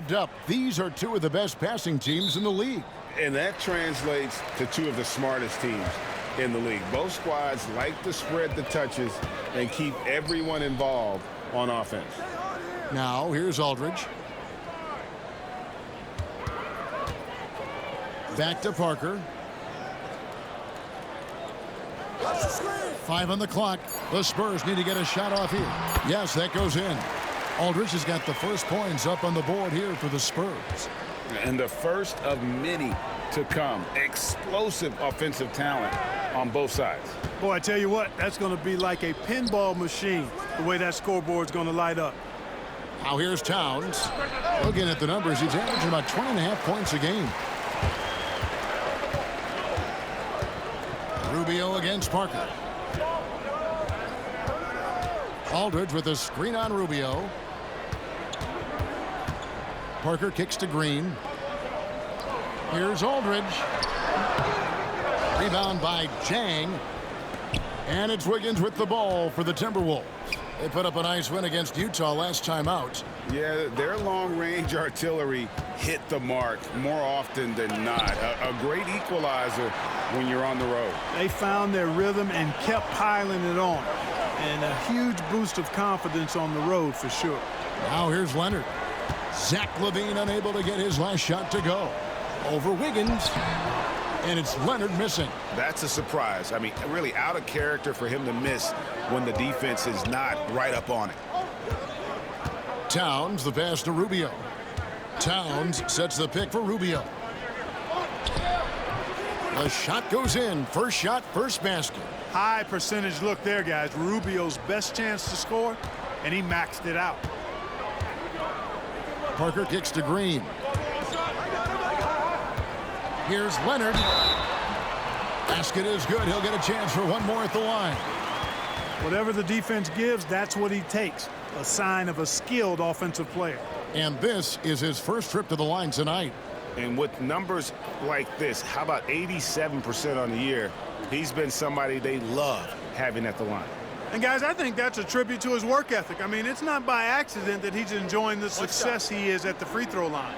Up. These are two of the best passing teams in the league. And that translates to two of the smartest teams in the league. Both squads like to spread the touches and keep everyone involved on offense. Now, here's Aldridge. Back to Parker. 5 on the clock. The Spurs need to get a shot off here. Yes, that goes in. Aldridge has got the first points up on the board here for the Spurs. And the first of many to come. Explosive offensive talent on both sides. Boy, I tell you what, that's going to be like a pinball machine, the way that scoreboard's going to light up. Now here's Towns. Looking at the numbers, he's averaging about 20.5 points a game. Rubio against Parker. Aldridge with a screen on Rubio. Parker kicks to Green. Here's Aldridge. Rebound by Jang. And it's Wiggins with the ball for the Timberwolves. They put up a nice win against Utah last time out. Yeah, their long-range artillery hit the mark more often than not. A great equalizer when you're on the road. They found their rhythm and kept piling it on. And a huge boost of confidence on the road for sure. Now here's Leonard. Zach LaVine unable to get his last shot to go. Over Wiggins. And it's Leonard missing. That's a surprise. I mean, really out of character for him to miss when the defense is not right up on it. Towns, the pass to Rubio. Towns sets the pick for Rubio. The shot goes in. First shot, first basket. High percentage look there, guys. Rubio's best chance to score, and he maxed it out. Parker kicks to Green. Here's Leonard. Basket is good. He'll get a chance for one more at the line. Whatever the defense gives, that's what he takes. A sign of a skilled offensive player. And this is his first trip to the line tonight. And with numbers like this, how about 87% on the year? He's been somebody they love having at the line. And, guys, I think that's a tribute to his work ethic. I mean, it's not by accident that he's enjoying the success he is at the free throw line.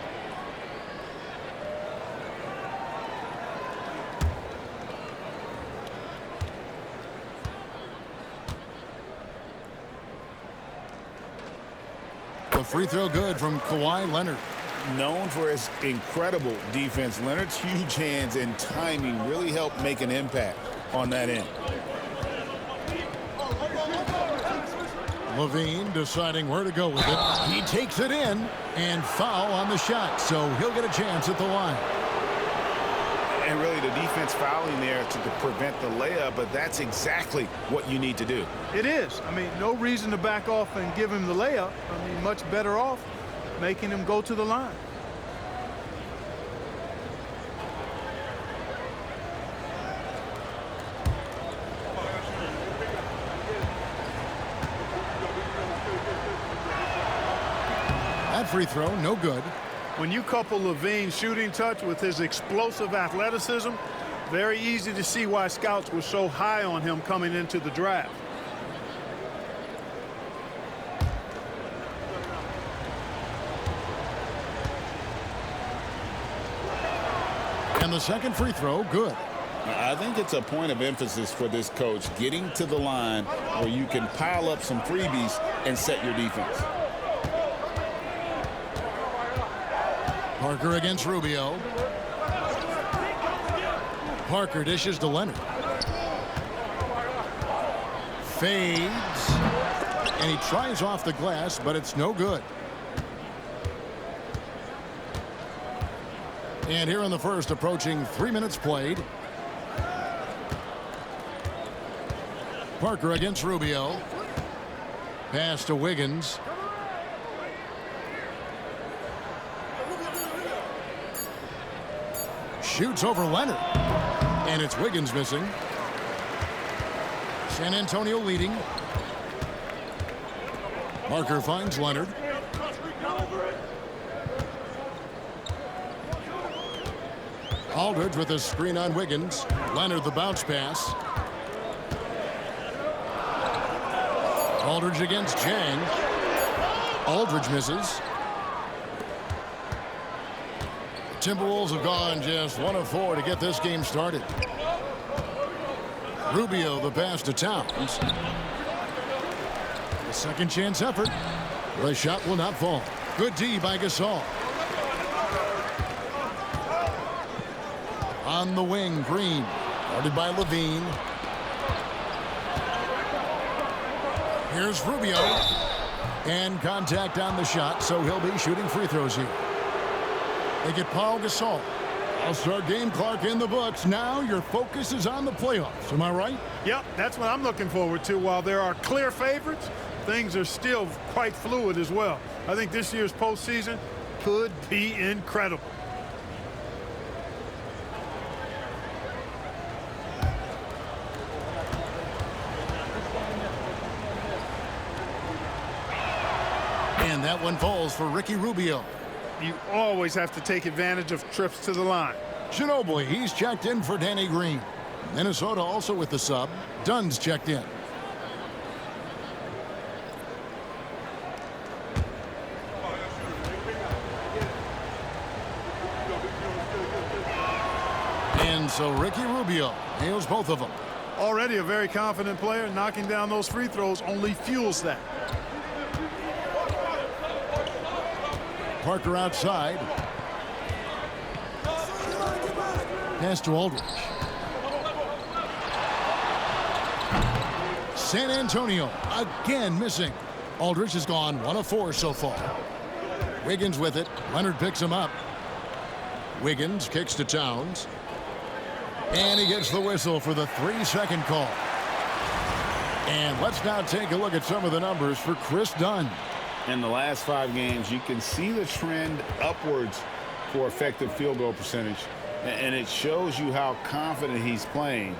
The free throw good from Kawhi Leonard. Known for his incredible defense, Leonard's huge hands and timing really helped make an impact on that end. LaVine deciding where to go with it. He takes it in and foul on the shot, so he'll get a chance at the line. And really the defense fouling there to prevent the layup, but that's exactly what you need to do. It is. I mean, no reason to back off and give him the layup. I mean, much better off making him go to the line. That free throw, no good. When you couple LaVine's shooting touch with his explosive athleticism, very easy to see why scouts were so high on him coming into the draft. And the second free throw, good. I think it's a point of emphasis for this coach, getting to the line where you can pile up some freebies and set your defense. Parker against Rubio. Parker dishes to Leonard. Fades. And he tries off the glass, but it's no good. And here in the first, approaching 3 minutes played. Parker against Rubio. Pass to Wiggins. Shoots over Leonard. And it's Wiggins missing. San Antonio leading. Parker finds Leonard. Aldridge with a screen on Wiggins. Leonard the bounce pass. Aldridge against Jang. Aldridge misses. Timberwolves have gone just 1 of 4 to get this game started. Rubio the pass to Towns. The second chance effort. The shot will not fall. Good D by Gasol. On the wing, Green. Guarded by Levine. Here's Rubio. And contact on the shot, so he'll be shooting free throws here. They get Paul Gasol. All-star game clock in the books. Now your focus is on the playoffs. Am I right? Yep, that's what I'm looking forward to. While there are clear favorites, things are still quite fluid as well. I think this year's postseason could be incredible. And that one falls for Ricky Rubio. You always have to take advantage of trips to the line. Ginobili, he's checked in for Danny Green. Minnesota also with the sub. Dunn's checked in. And so Ricky Rubio nails both of them. Already a very confident player. Knocking down those free throws only fuels that. Parker outside. Pass to Aldridge. San Antonio again missing. Aldridge has gone 1 of 4 so far. Wiggins with it. Leonard picks him up. Wiggins kicks to Towns. And he gets the whistle for the 3-second call. And let's now take a look at some of the numbers for Chris Dunn. In the last 5 games, you can see the trend upwards for effective field goal percentage. And it shows you how confident he's playing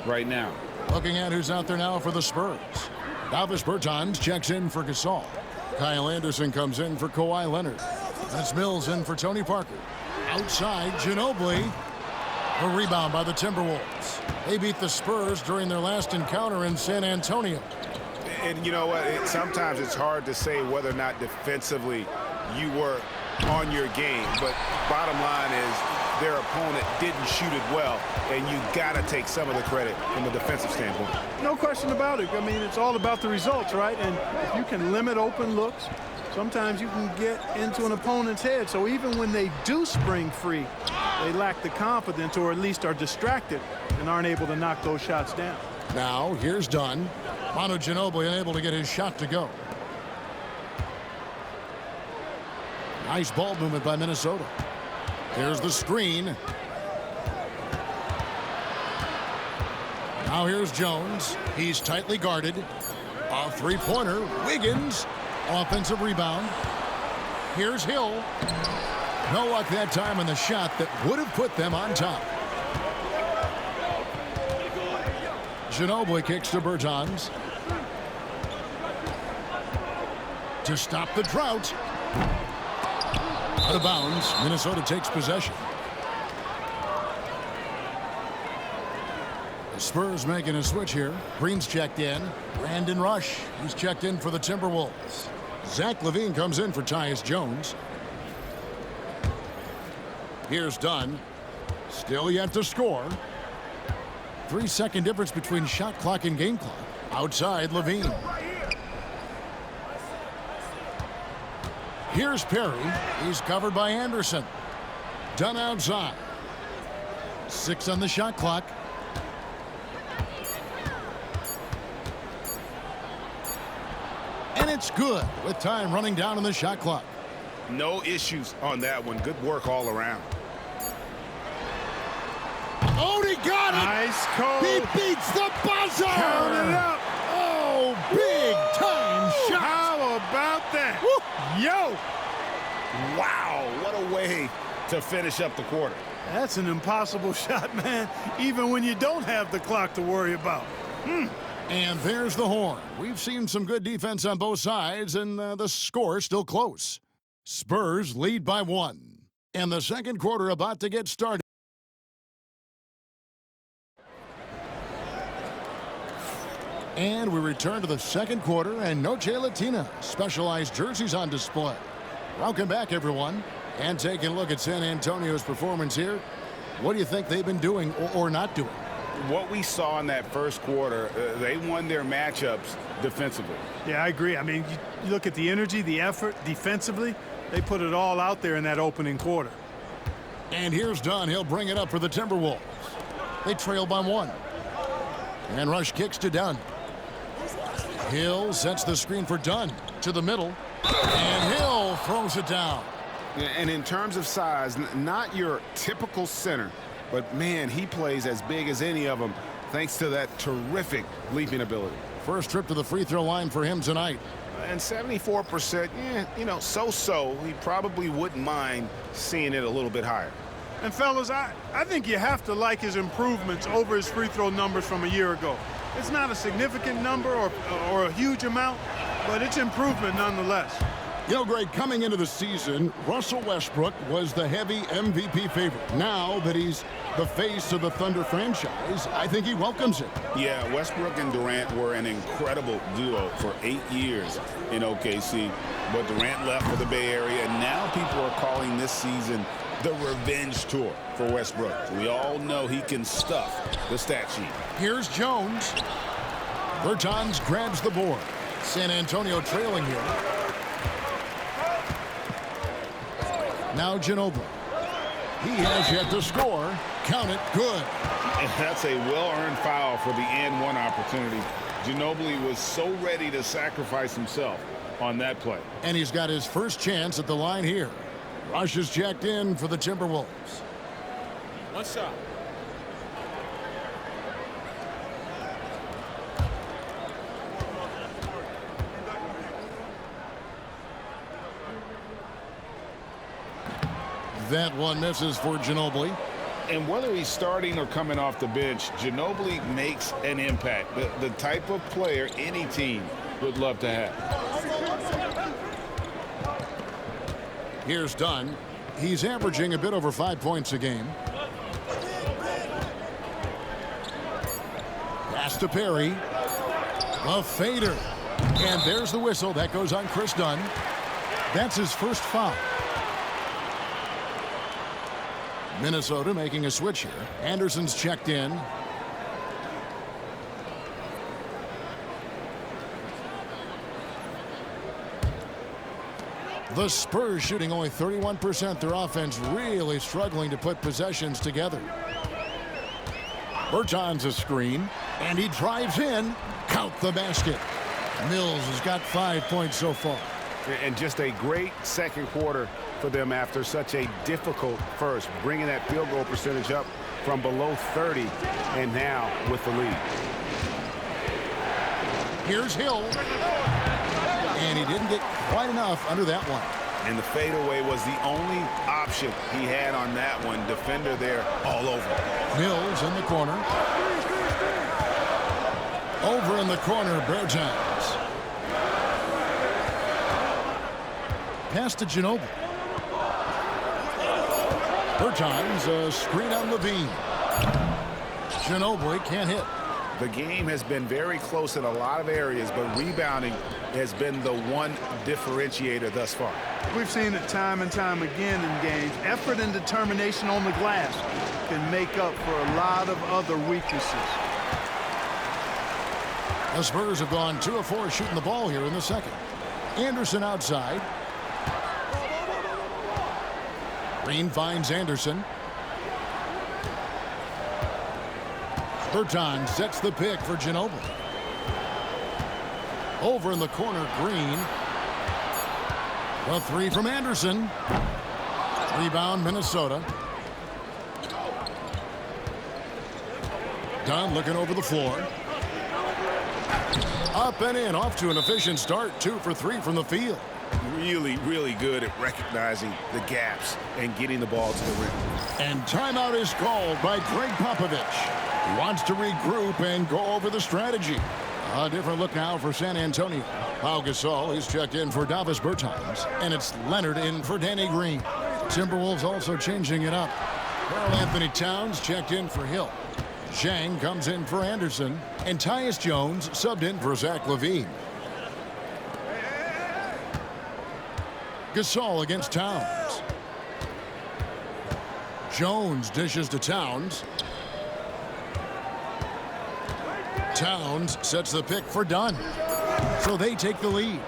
right now. Looking at who's out there now for the Spurs. Davis Bertans checks in for Gasol. Kyle Anderson comes in for Kawhi Leonard. And it's Mills in for Tony Parker. Outside, Ginobili. A rebound by the Timberwolves. They beat the Spurs during their last encounter in San Antonio. And you know what? Sometimes it's hard to say whether or not defensively you were on your game. But bottom line is their opponent didn't shoot it well. And you got to take some of the credit from a defensive standpoint. No question about it. I mean, it's all about the results, right? And if you can limit open looks, sometimes you can get into an opponent's head. So even when they do spring free, they lack the confidence or at least are distracted and aren't able to knock those shots down. Now, here's Dunn. Manu Ginobili unable to get his shot to go. Nice ball movement by Minnesota. Here's the screen. Now here's Jones. He's tightly guarded. A three-pointer. Wiggins. Offensive rebound. Here's Hill. No luck that time on the shot that would have put them on top. Ginobili kicks to Bertans. To stop the drought. Out of bounds. Minnesota takes possession. The Spurs making a switch here. Green's checked in. Brandon Rush. He's checked in for the Timberwolves. Zach LaVine comes in for Tyus Jones. Here's Dunn. Still yet to score. 3-second difference between shot clock and game clock. Outside, Levine. Here's Perry. He's covered by Anderson. Dunn outside. 6 on the shot clock. And it's good with time running down on the shot clock. No issues on that one. Good work all around. Oh, he got it! Nice call. He beats the buzzer! Count it up. Oh, big time shot! How about that? Woo. Yo! Wow, what a way to finish up the quarter. That's an impossible shot, man, even when you don't have the clock to worry about. And there's the horn. We've seen some good defense on both sides, and the score is still close. Spurs lead by 1. And the second quarter about to get started. And we return to the second quarter, and Noche Latina specialized jerseys on display. Welcome back, everyone. And taking a look at San Antonio's performance here, what do you think they've been doing or not doing? What we saw in that first quarter, they won their matchups defensively. Yeah, I agree. I mean, you look at the energy, the effort defensively, they put it all out there in that opening quarter. And here's Dunn. He'll bring it up for the Timberwolves. They trail by 1. And Rush kicks to Dunn. Hill sets the screen for Dunn to the middle. And Hill throws it down. And in terms of size, not your typical center, but man, he plays as big as any of them thanks to that terrific leaping ability. First trip to the free throw line for him tonight. And 74%, so-so. He probably wouldn't mind seeing it a little bit higher. And fellas, I think you have to like his improvements over his free throw numbers from a year ago. It's not a significant number or a huge amount, but it's improvement nonetheless. You know, Greg, coming into the season, Russell Westbrook was the heavy MVP favorite. Now that he's the face of the Thunder franchise, I think he welcomes it. Yeah, Westbrook and Durant were an incredible duo for 8 years in OKC, but Durant left for the Bay Area, and now people are calling this season the revenge tour for Westbrook. We all know he can stuff the stat sheet. Here's Jones. Bertans grabs the board. San Antonio trailing here. Now Ginobili. He has yet to score. Count it. Good. And that's a well-earned foul for the and one opportunity. Ginobili was so ready to sacrifice himself on that play. And he's got his first chance at the line here. Rush is checked in for the Timberwolves. One shot. That one misses for Ginobili. And whether he's starting or coming off the bench, Ginobili makes an impact. The type of player any team would love to have. Here's Dunn. He's averaging a bit over 5 points a game. Pass to Perry. A fader. And there's the whistle. That goes on Chris Dunn. That's his first foul. Minnesota making a switch here. Anderson's checked in. The Spurs shooting only 31%. Their offense really struggling to put possessions together. Bertans a screen, and he drives in. Count the basket. Mills has got 5 points so far. And just a great second quarter for them after such a difficult first, bringing that field goal percentage up from below 30 and now with the lead. Here's Hill. And he didn't get quite enough under that one. And the fadeaway was the only option he had on that one. Defender there all over. Mills in the corner. Over in the corner, Bertans. Pass to Ginobili. Bertans, a screen on Levine. Ginobili can't hit. The game has been very close in a lot of areas, but rebounding has been the one differentiator thus far. We've seen it time and time again in games. Effort and determination on the glass can make up for a lot of other weaknesses. The Spurs have gone 2 of 4 shooting the ball here in the second. Anderson outside. Green finds Anderson. Bertans sets the pick for Ginobili. Over in the corner, Green. The three from Anderson. Rebound, Minnesota. Dunn looking over the floor. Up and in, off to an efficient start. 2 for 3 from the field. Really, really good at recognizing the gaps and getting the ball to the rim. And timeout is called by Greg Popovich. He wants to regroup and go over the strategy. A different look now for San Antonio. Pau Gasol is checked in for Davis Bertans. And it's Leonard in for Danny Green. Timberwolves also changing it up. Karl Anthony Towns checked in for Hill. Zhang comes in for Anderson. And Tyus Jones subbed in for Zach LaVine. Gasol against Towns. Jones dishes to Towns. Towns sets the pick for Dunn. So they take the lead.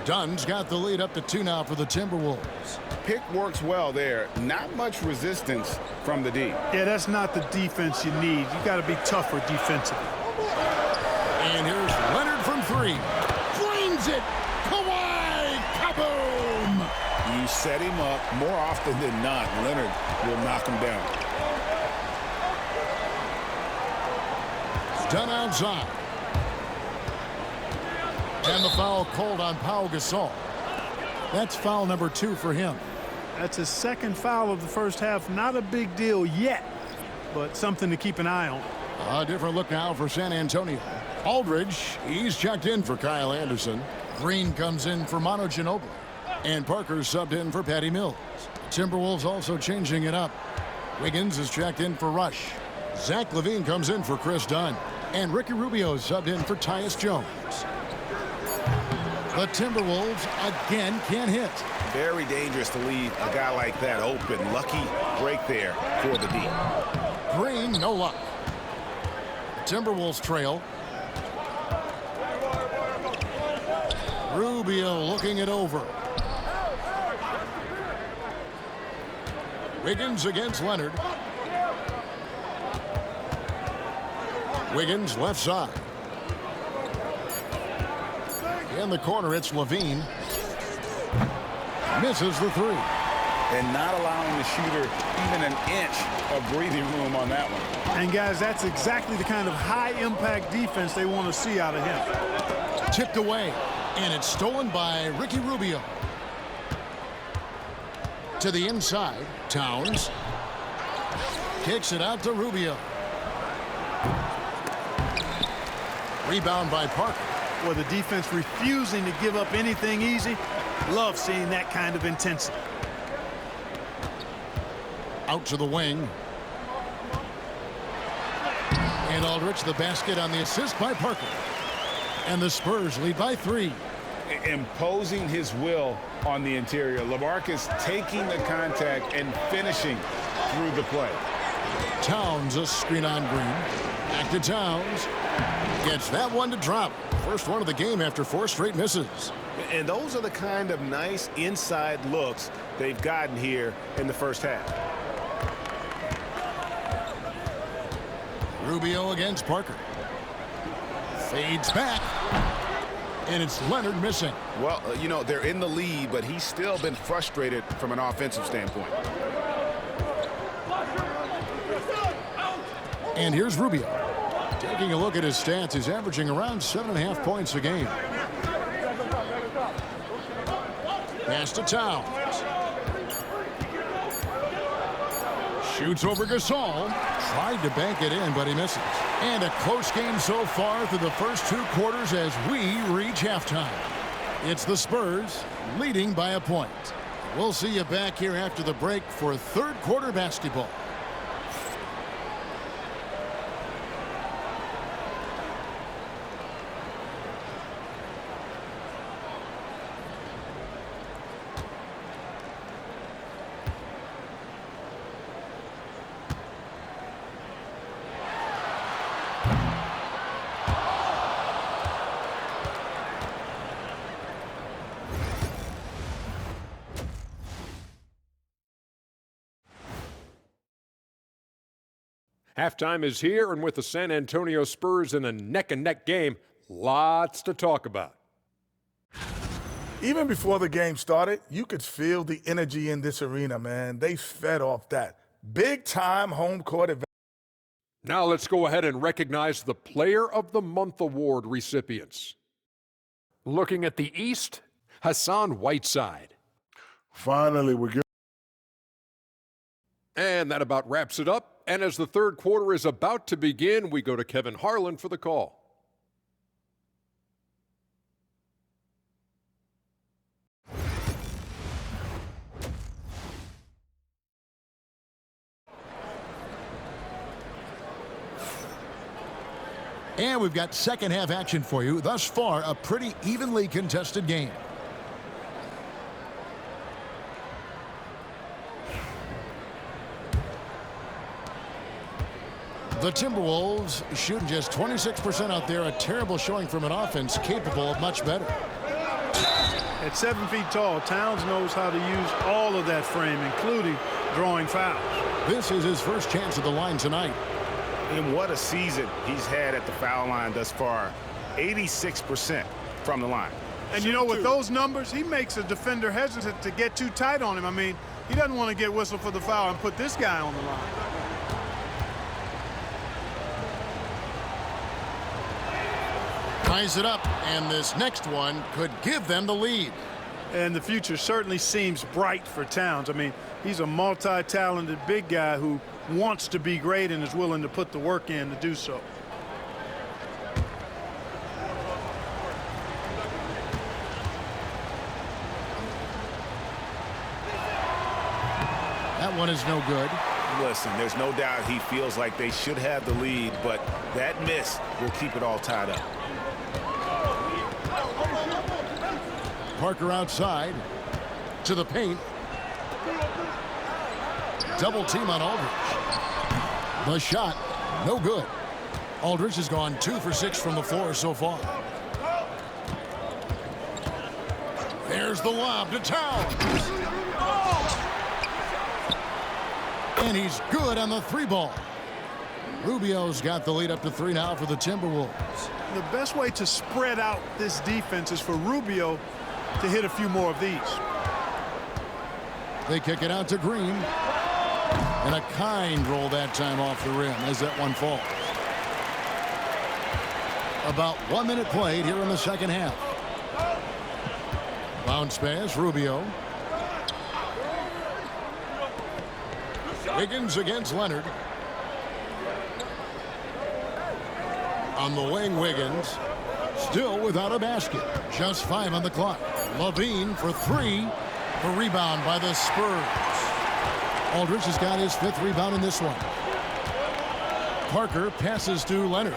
Dunn's got the lead up to 2 now for the Timberwolves. Pick works well there. Not much resistance from the D. Yeah, that's not the defense you need. You got to be tougher defensively. And here's Leonard from 3. Drains it. Kawhi. Kaboom. You set him up more often than not. Leonard will knock him down. Dunn outside. And the foul called on Pau Gasol. That's foul number 2 for him. That's his second foul of the first half. Not a big deal yet, but something to keep an eye on. A different look now for San Antonio. Aldridge, he's checked in for Kyle Anderson. Green comes in for Manu Ginobili. And Parker subbed in for Patty Mills. Timberwolves also changing it up. Wiggins is checked in for Rush. Zach LaVine comes in for Chris Dunn. And Ricky Rubio subbed in for Tyus Jones. The Timberwolves again can't hit. Very dangerous to leave a guy like that open. Lucky break there for the D. Green, no luck. Timberwolves trail. Rubio looking it over. Wiggins against Leonard. Wiggins left side. In the corner, it's LaVine. Misses the 3. And not allowing the shooter even an inch of breathing room on that one. And, guys, that's exactly the kind of high-impact defense they want to see out of him. Tipped away, and it's stolen by Ricky Rubio. To the inside, Towns. Kicks it out to Rubio. Rebound by Parker. Well, the defense refusing to give up anything easy. Love seeing that kind of intensity. Out to the wing. And Aldridge the basket on the assist by Parker. And the Spurs lead by 3. Imposing his will on the interior. LaMarcus taking the contact and finishing through the play. Towns a screen on Green. Back to Towns. Gets that one to drop. First one of the game after 4 straight misses. And those are the kind of nice inside looks they've gotten here in the first half. Rubio against Parker. Fades back. And it's Leonard missing. Well, you know, they're in the lead, but he's still been frustrated from an offensive standpoint. And here's Rubio. Taking a look at his stats, he's averaging around 7.5 points a game. Pass to Towns. Shoots over Gasol. Tried to bank it in, but he misses. And a close game so far through the first 2 quarters as we reach halftime. It's the Spurs leading by a point. We'll see you back here after the break for 3rd quarter basketball. Halftime is here, and with the San Antonio Spurs in a neck-and-neck game, lots to talk about. Even before the game started, you could feel the energy in this arena, man. They fed off that big-time home court advantage. Now let's go ahead and recognize the Player of the Month award recipients. Looking at the East, Hassan Whiteside. Finally, we're good. And that about wraps it up. And as the 3rd quarter is about to begin, we go to Kevin Harlan for the call. And we've got second half action for you. Thus far, a pretty evenly contested game. The Timberwolves shooting just 26% out there. A terrible showing from an offense capable of much better. At 7 feet tall, Towns knows how to use all of that frame, including drawing fouls. This is his first chance at the line tonight. And what a season he's had at the foul line thus far. 86% from the line. And you know, with those numbers, he makes a defender hesitant to get too tight on him. I mean, he doesn't want to get whistled for the foul and put this guy on the line. Ties it up, and this next one could give them the lead. And the future certainly seems bright for Towns. I mean, he's a multi-talented big guy who wants to be great and is willing to put the work in to do so. That one is no good. Listen, there's no doubt he feels like they should have the lead, but that miss will keep it all tied up. Parker outside to the paint. Double team on Aldridge. The shot, no good. Aldridge has gone 2 for 6 from the floor so far. There's the lob to Towns. And he's good on the 3-ball. Rubio's got the lead up to 3 now for the Timberwolves. The best way to spread out this defense is for Rubio to hit a few more of these. They kick it out to Green. And a kind roll that time off the rim as that one falls. About 1 minute played here in the second half. Bounce pass, Rubio. Wiggins against Leonard. On the wing, Wiggins. Still without a basket. Just 5 on the clock. Levine for 3. The rebound by the Spurs. Aldridge has got his 5th rebound in this one. Parker passes to Leonard.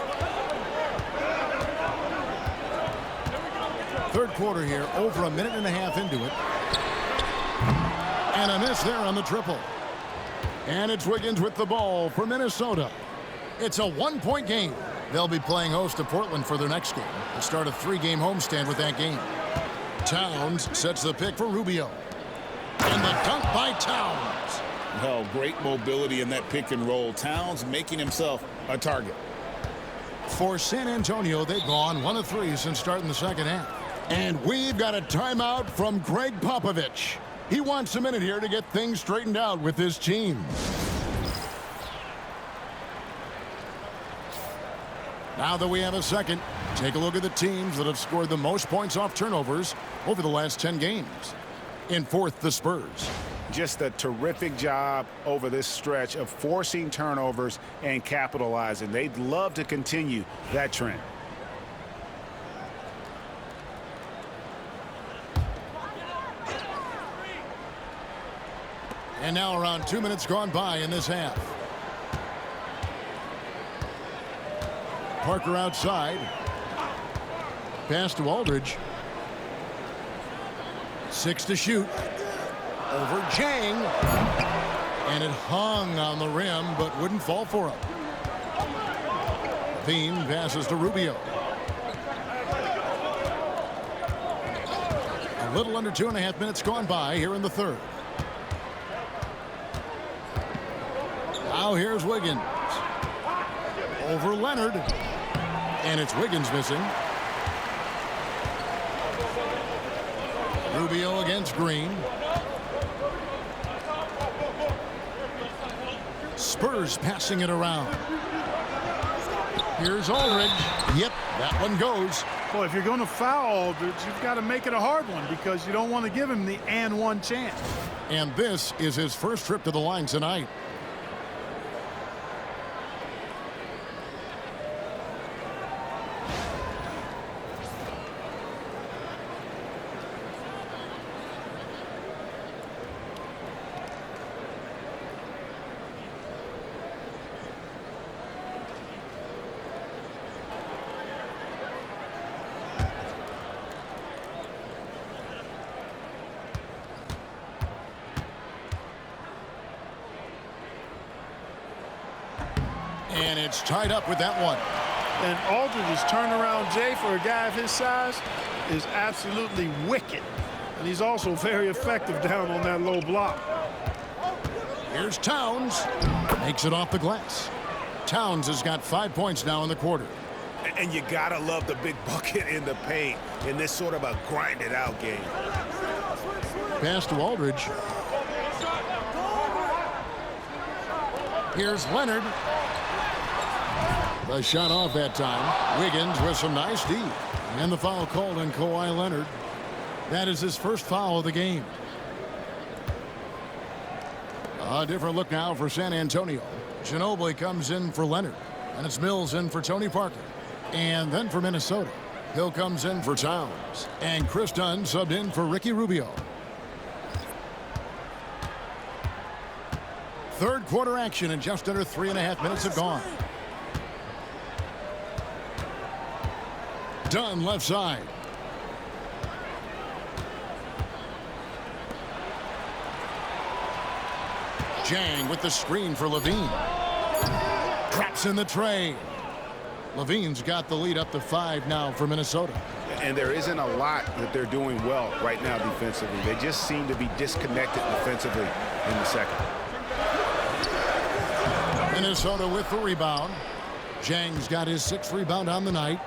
Third quarter here, over a minute and a half into it. And a miss there on the triple. And it's Wiggins with the ball for Minnesota. It's a 1-point game. They'll be playing host to Portland for their next game. They'll start a 3-game homestand with that game. Towns sets the pick for Rubio. And the dunk by Towns. Well, great mobility in that pick and roll. Towns making himself a target. For San Antonio, they've gone 1 of 3 since starting the second half. And we've got a timeout from Greg Popovich. He wants a minute here to get things straightened out with his team. Now that we have a second, take a look at the teams that have scored the most points off turnovers over the last 10 games. In 4th, the Spurs. Just a terrific job over this stretch of forcing turnovers and capitalizing. They'd love to continue that trend. And now around 2 minutes gone by in this half. Parker outside. Pass to Aldridge. 6 to shoot. Over Jang. And it hung on the rim but wouldn't fall for him. Bean passes to Rubio. A little under 2.5 minutes gone by here in the third. Now here's Wiggins. Over Leonard. And it's Wiggins missing. Rubio against Green. Spurs passing it around. Here's Aldridge. Yep, that one goes. Well, if you're going to foul Aldridge, you've got to make it a hard one because you don't want to give him the and one chance. And this is his first trip to the line tonight. And it's tied up with that one. And Aldridge's turnaround, Jay, for a guy of his size, is absolutely wicked. And he's also very effective down on that low block. Here's Towns. Makes it off the glass. Towns has got 5 points now in the quarter. And you gotta love the big bucket in the paint in this sort of a grinded-out game. Pass to Aldridge. Here's Leonard. The shot off that time. Wiggins with some nice D. And the foul called on Kawhi Leonard. That is his first foul of the game. A different look now for San Antonio. Ginobili comes in for Leonard. And it's Mills in for Tony Parker. And then for Minnesota, Hill comes in for Towns. And Chris Dunn subbed in for Ricky Rubio. Third quarter action, and just under 3.5 minutes have gone. Dunn left side. Jang with the screen for Levine. Traps in the tray. Levine's got the lead up to 5 now for Minnesota. And there isn't a lot that they're doing well right now defensively. They just seem to be disconnected defensively in the second. Minnesota with the rebound. Jang's got his 6th rebound on the night.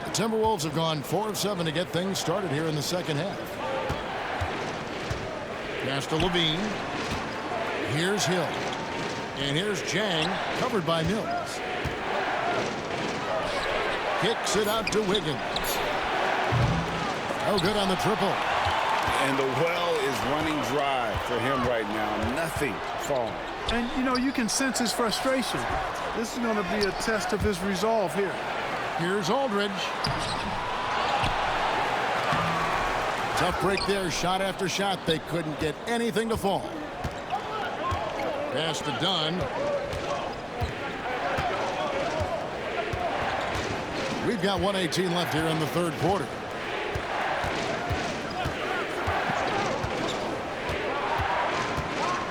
The Timberwolves have gone 4 of 7 to get things started here in the second half. Pass to Levine. Here's Hill. And here's Jang, covered by Mills. Kicks it out to Wiggins. Oh, good on the triple. And the well is running dry for him right now. Nothing falling. And, you know, you can sense his frustration. This is going to be a test of his resolve here. Here's Aldridge. Tough break there. Shot after shot. They couldn't get anything to fall. Pass to Dunn. We've got 1:18 left here in the third quarter.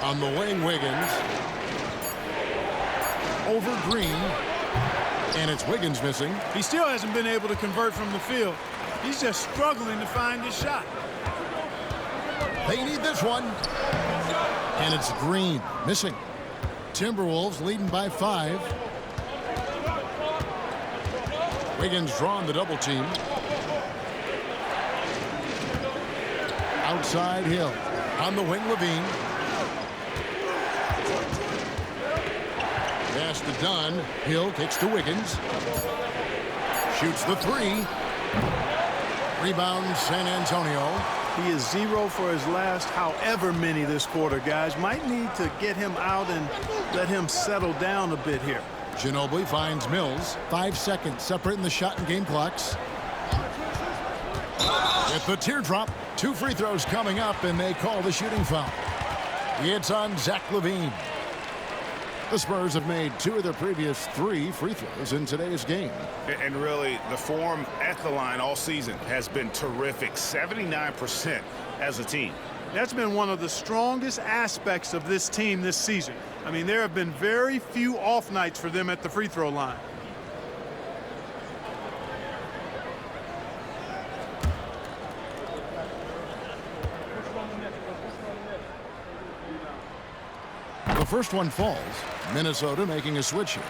On the wing, Wiggins. Over Green. And it's Wiggins missing. He still hasn't been able to convert from the field. He's just struggling to find his shot. They need this one. And it's Green missing. Timberwolves leading by 5. Wiggins drawing the double team. Outside Hill. On the wing, Levine. Pass to Dunn. Hill kicks to Wiggins. Shoots the 3. Rebound San Antonio. He is 0 for his last however many this quarter, guys. Might need to get him out and let him settle down a bit here. Ginobili finds Mills. 5 seconds separating the shot and game clocks. With the teardrop, 2 free throws coming up, and they call the shooting foul. It's on Zach LaVine. The Spurs have made 2 of their previous 3 free throws in today's game. And really, the form at the line all season has been terrific. 79% as a team. That's been one of the strongest aspects of this team this season. I mean, there have been very few off nights for them at the free throw line. The first one falls. Minnesota making a switch here.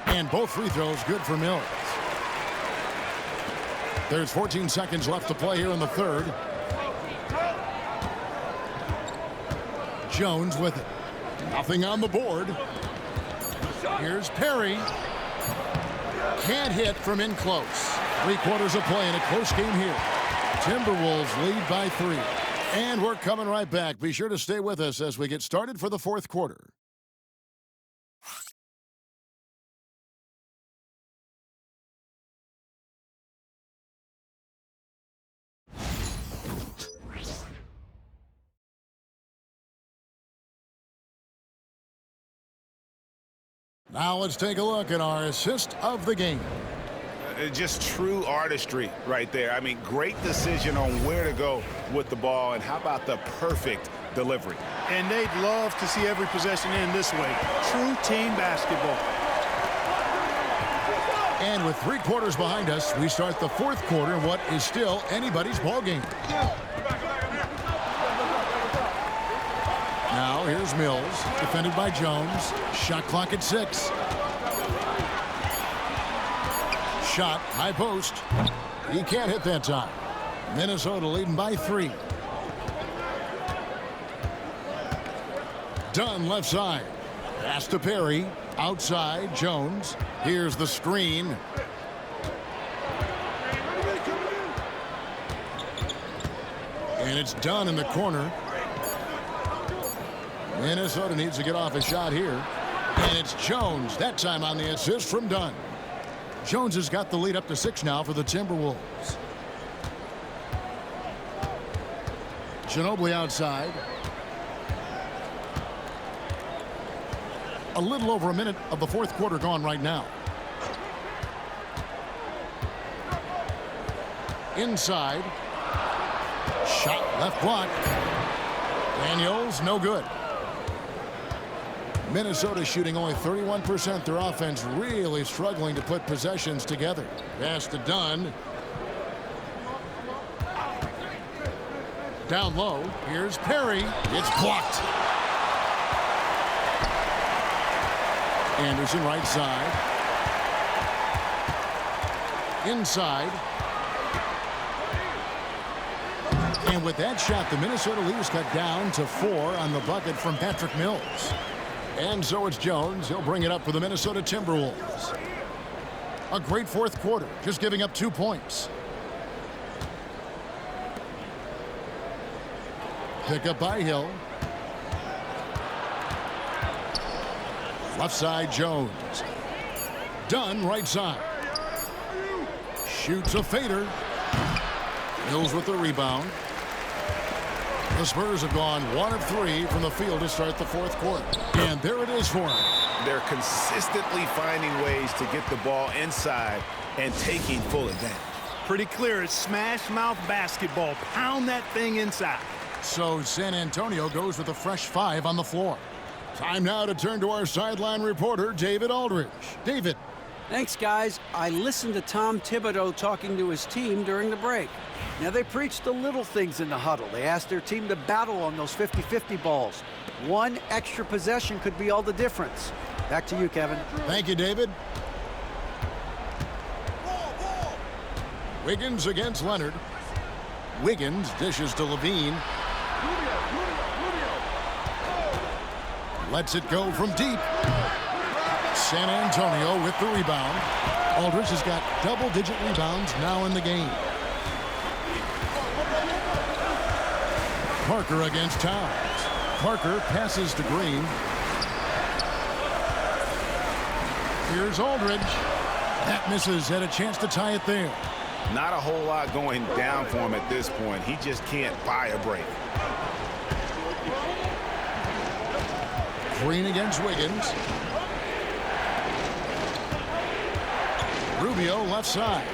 And both free throws good for Mills. There's 14 seconds left to play here in the third. Jones with it. Nothing on the board. Here's Perry. Can't hit from in close. 3/4 of play in a close game here. Timberwolves lead by 3. And we're coming right back. Be sure to stay with us as we get started for the fourth quarter. Now let's take a look at our assist of the game. Just true artistry right there. I mean, great decision on where to go with the ball, and how about the perfect delivery? And they'd love to see every possession end this way. True team basketball. And with 3 quarters behind us, we start the 4th quarter in what is still anybody's ball game. Now here's Mills, defended by Jones. Shot clock at 6. Shot, high post. He can't hit that time. Minnesota leading by 3. Dunn left side. Pass to Perry. Outside, Jones. Here's the screen. And it's Dunn in the corner. Minnesota needs to get off a shot here. And it's Jones, that time on the assist from Dunn. Jones has got the lead up to 6 now for the Timberwolves. Ginobili outside. A little over a minute of the 4th quarter gone right now. Inside. Shot left block. Daniels, no good. Minnesota shooting only 31%. Their offense really struggling to put possessions together. Pass to Dunn. Down low. Here's Perry. It's blocked. Anderson right side. Inside. And with that shot, the Minnesota leaders cut down to 4 on the bucket from Patrick Mills. And so it's Jones. He'll bring it up for the Minnesota Timberwolves. A great 4th quarter, just giving up 2 points. Pick up by Hill. Left side, Jones. Dunn, right side. Shoots a fader. Mills with the rebound. The Spurs have gone 1 of 3 from the field to start the 4th quarter. And there it is for them. They're consistently finding ways to get the ball inside and taking full advantage. Pretty clear. It's smash mouth basketball. Pound that thing inside. So San Antonio goes with a fresh 5 on the floor. Time now to turn to our sideline reporter, David Aldridge. David. Thanks, guys. I listened to Tom Thibodeau talking to his team during the break. Now, they preached the little things in the huddle. They asked their team to battle on those 50-50 balls. 1 extra possession could be all the difference. Back to you, Kevin. Thank you, David. Wiggins against Leonard. Wiggins dishes to Levine. Lets it go from deep. San Antonio with the rebound. Aldridge has got double-digit rebounds now in the game. Parker against Towns. Parker passes to Green. Here's Aldridge. That misses. Had a chance to tie it there. Not a whole lot going down for him at this point. He just can't buy a break. Green against Wiggins. Rubio left side.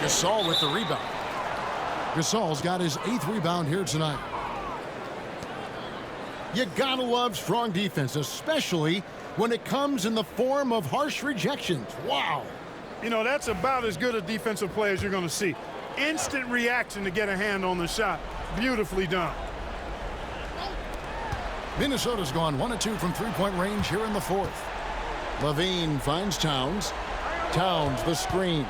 Gasol with the rebound. Gasol's got his 8th rebound here tonight. You gotta love strong defense, especially when it comes in the form of harsh rejections. Wow. You know, that's about as good a defensive play as you're going to see. Instant reaction to get a hand on the shot. Beautifully done. Minnesota's gone 1 of 2 from 3-point range here in the 4th. Levine finds Towns. Towns the screen.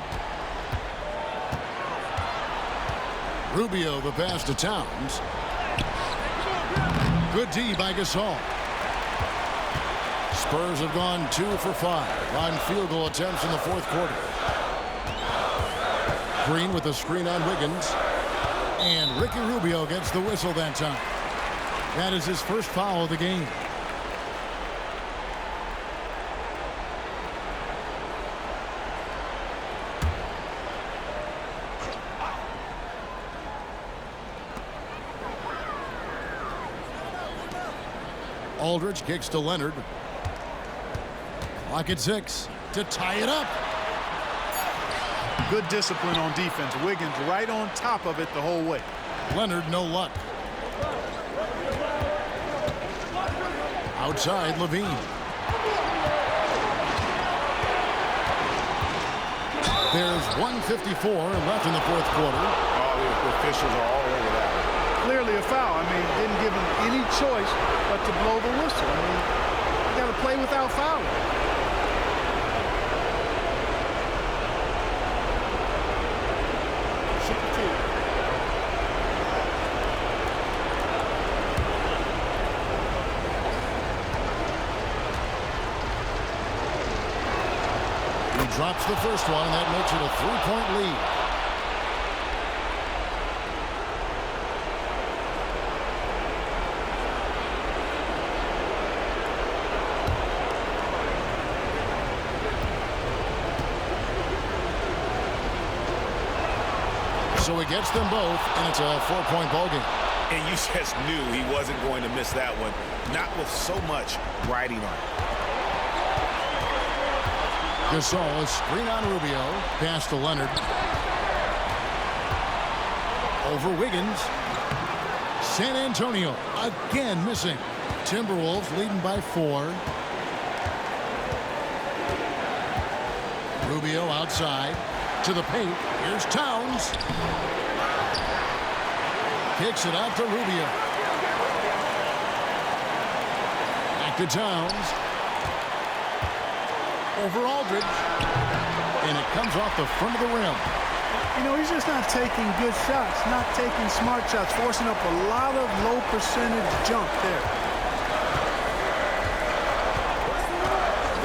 Rubio the pass to Towns. Good D by Gasol. Spurs have gone 2 for 5 on field goal attempts in the 4th quarter. Green with the screen on Wiggins. And Ricky Rubio gets the whistle that time. That is his first foul of the game. Aldridge kicks to Leonard. Clock at 6 to tie it up. Good discipline on defense. Wiggins right on top of it the whole way. Leonard, no luck. Outside, Levine. There's 1:54 left in the fourth quarter. Oh, the officials are all over that. Clearly a foul. I mean, didn't give him any choice but to blow the whistle. I mean, you got to play without fouling. Drops the first one, and that makes it a 3-point lead. So he gets them both, and it's a 4-point ball game. And you just knew he wasn't going to miss that one, not with so much riding on it. Gasol, a screen on Rubio. Pass to Leonard. Over Wiggins. San Antonio again missing. Timberwolves leading by 4. Rubio outside. To the paint. Here's Towns. Kicks it out to Rubio. Back to Towns. Over Aldridge, and it comes off the front of the rim. You know, he's just not taking good shots, not taking smart shots, forcing up a lot of low percentage jump there.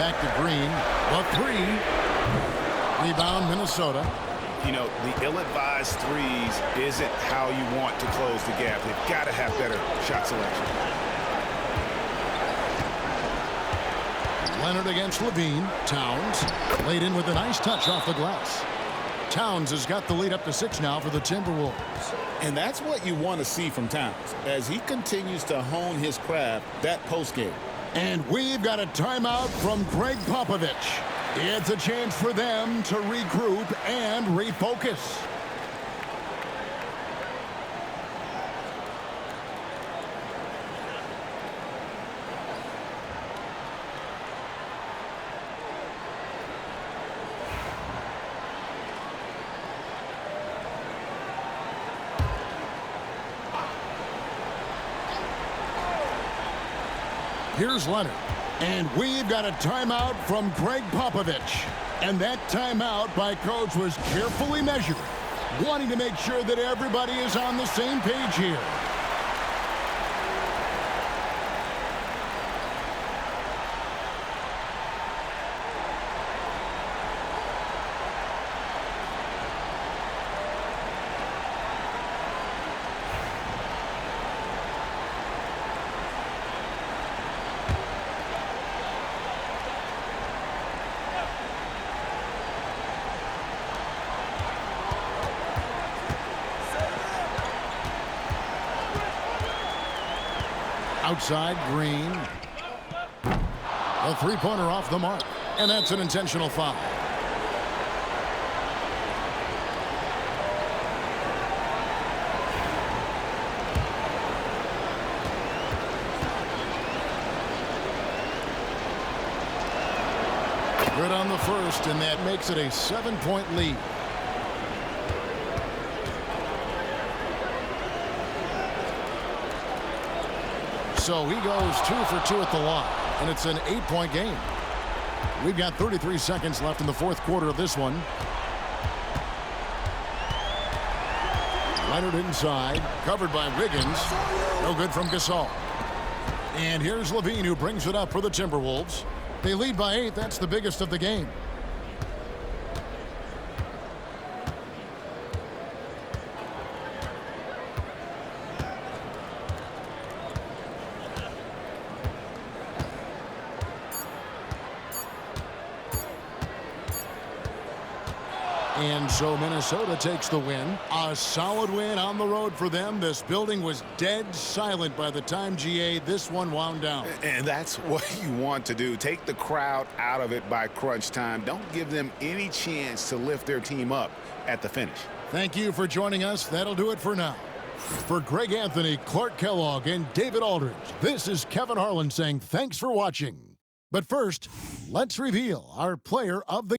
Back to Green, the 3. Rebound, Minnesota. You know, the ill-advised threes isn't how you want to close the gap. They've got to have better shot selection. Leonard against Levine. Towns laid in with a nice touch off the glass. Towns has got the lead up to 6 now for the Timberwolves. And that's what you want to see from Towns as he continues to hone his craft that postgame. And we've got a timeout from Greg Popovich. It's a chance for them to regroup and refocus. Here's Leonard. And we've got a timeout from Greg Popovich. And that timeout by Coach was carefully measured, wanting to make sure that everybody is on the same page here. Outside, Green. A three-pointer off the mark. And that's an intentional foul. Good on the first, and that makes it a 7-point lead. So he goes 2 for 2 at the line, and it's an 8-point game. We've got 33 seconds left in the fourth quarter of this one. Leonard inside, covered by Wiggins. No good from Gasol. And here's Levine, who brings it up for the Timberwolves. They lead by 8. That's the biggest of the game. And so Minnesota takes the win. A solid win on the road for them. This building was dead silent by the time, GA, this one wound down. And that's what you want to do. Take the crowd out of it by crunch time. Don't give them any chance to lift their team up at the finish. Thank you for joining us. That'll do it for now. For Greg Anthony, Clark Kellogg, and David Aldridge, this is Kevin Harlan saying thanks for watching. But first, let's reveal our player of the